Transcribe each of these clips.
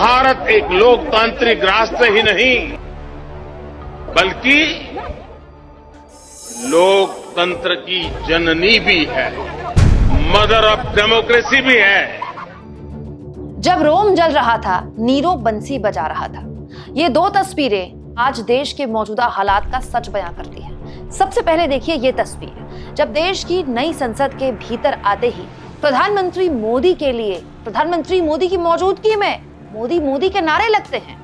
भारत एक लोकतांत्रिक राष्ट्र ही नहीं बल्कि लोकतंत्र की जननी भी है, मदर ऑफ डेमोक्रेसी भी है। जब रोम जल रहा था, नीरो बंसी बजा रहा था। ये दो तस्वीरें आज देश के मौजूदा हालात का सच बयां करती हैं। सबसे पहले देखिए ये तस्वीर, जब देश की नई संसद के भीतर आते ही प्रधानमंत्री मोदी के लिए, प्रधानमंत्री मोदी की मौजूदगी में मोदी मोदी के नारे लगते हैं।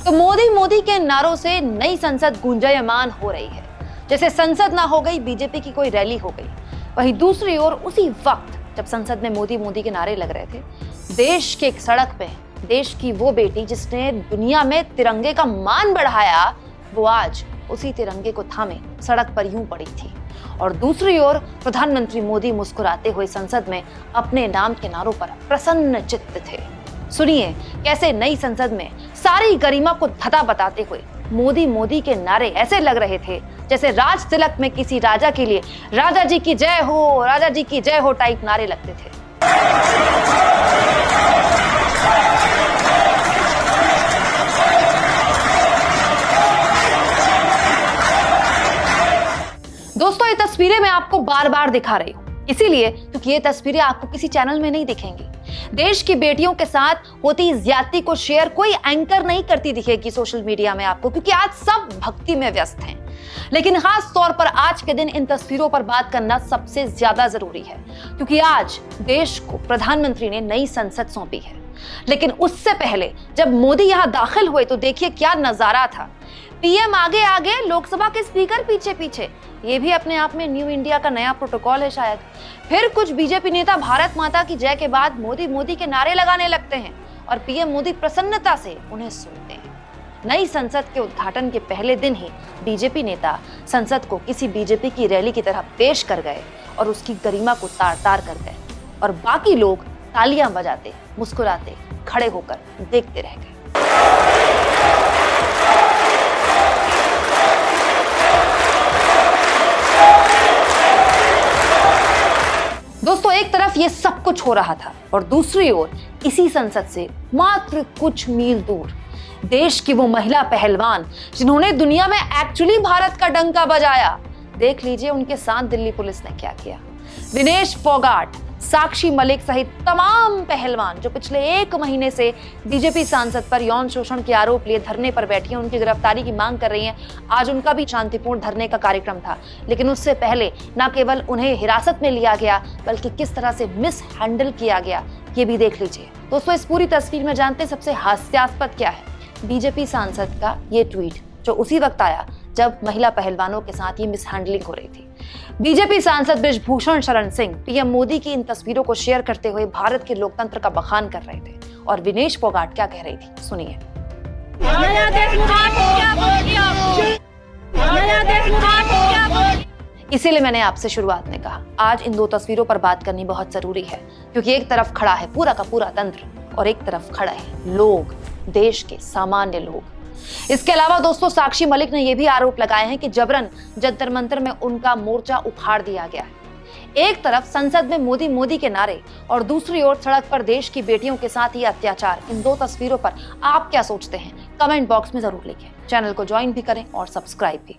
तो मोदी मोदी के नारों से नई संसद गुंजायमान हो रही है, जैसे संसद ना हो गई बीजेपी की कोई रैली हो गई। वहीं दूसरी ओर उसी वक्त जब संसद में मोदी मोदी के नारे लग रहे थे, देश के एक सड़क पे देश की वो बेटी जिसने दुनिया में तिरंगे का मान बढ़ाया, वो आज उसी तिरंगे को थामे सड़क पर यूं पड़ी थी। और दूसरी ओर प्रधानमंत्री मोदी मुस्कुराते हुए संसद में अपने नाम के नारों पर प्रसन्न चित्त थे। सुनिए कैसे नई संसद में सारी गरिमा को धता बताते हुए मोदी मोदी के नारे ऐसे लग रहे थे जैसे राज तिलक में किसी राजा के लिए राजा जी की जय हो, राजा जी की जय हो टाइप नारे लगते थे। दोस्तों, ये तस्वीरें मैं आपको बार बार दिखा रही हूं, इसीलिए क्योंकि ये तस्वीरें आपको किसी चैनल में नहीं दिखेंगी। देश की बेटियों के साथ होती ज्यादती को शेयर कोई एंकर नहीं करती दिखेगी सोशल मीडिया में आपको, क्योंकि आज सब भक्ति में व्यस्त हैं। लेकिन खास तौर पर आज के दिन इन तस्वीरों पर बात करना सबसे ज्यादा जरूरी है, क्योंकि आज देश को प्रधानमंत्री ने नई संसद सौंपी है। लेकिन उससे पहले जब मोदी यहां दाखिल हुए तो देखिए क्या नजारा था। पीएम आगे आगे, लोकसभा के स्पीकर पीछे पीछे। ये भी अपने आप में न्यू इंडिया का नया प्रोटोकॉल है शायद। फिर कुछ बीजेपी नेता भारत माता की जय के बाद मोदी मोदी के नारे लगाने लगते हैं और पीएम मोदी प्रसन्नता से उन्हें सुनते हैं। नई संसद के उद्घाटन के पहले दिन ही बीजेपी नेता संसद को किसी बीजेपी की रैली की तरह पेश कर गए और उसकी गरिमा को तार तार कर गए, और बाकी लोग तालियां बजाते, मुस्कुराते, खड़े होकर देखते रह गए। दोस्तों, एक तरफ ये सब कुछ हो रहा था और दूसरी ओर इसी संसद से मात्र कुछ मील दूर देश की वो महिला पहलवान जिन्होंने दुनिया में एक्चुअली भारत का डंका बजाया। देख लीजिए उनके साथ दिल्ली पुलिस ने क्या किया। विनेश फोगाट, साक्षी मलिक सहित तमाम पहलवान जो पिछले 1 महीने से बीजेपी सांसद पर यौन शोषण के आरोप लिए धरने पर बैठी हैं, उनकी गिरफ्तारी की मांग कर रही हैं। आज उनका भी शांतिपूर्ण धरने का कार्यक्रम था, लेकिन उससे पहले न केवल उन्हें हिरासत में लिया गया बल्कि किस तरह से मिस हैंडल किया गया ये भी देख लीजिए। दोस्तों, इस पूरी तस्वीर में जानते हैं सबसे हास्यास्पद क्या है। बीजेपी सांसद का ये ट्वीट जो उसी वक्त आया जब महिला पहलवानों के साथ ये मिसहैंडलिंग हो रही थी। बीजेपी सांसद बृजभूषण शरण सिंह पीएम मोदी की इन तस्वीरों को शेयर करते हुए भारत के लोकतंत्र का बखान कर रहे थे। और विनेश फोगाट क्या कह रही थी, सुनिए। इसीलिए मैंने आपसे शुरुआत में कहा आज इन 2 तस्वीरों पर बात करनी बहुत जरूरी है, क्योंकि एक तरफ खड़ा है पूरा का पूरा तंत्र और एक तरफ खड़ा है लोग, देश के सामान्य लोग। इसके अलावा दोस्तों, साक्षी मलिक ने यह भी आरोप लगाए हैं कि जबरन जंतर मंतर में उनका मोर्चा उखाड़ दिया गया है। एक तरफ संसद में मोदी मोदी के नारे और दूसरी ओर सड़क पर देश की बेटियों के साथ ये अत्याचार। इन 2 तस्वीरों पर आप क्या सोचते हैं? कमेंट बॉक्स में जरूर लिखें। चैनल को ज्वाइन भी करें और सब्सक्राइब भी।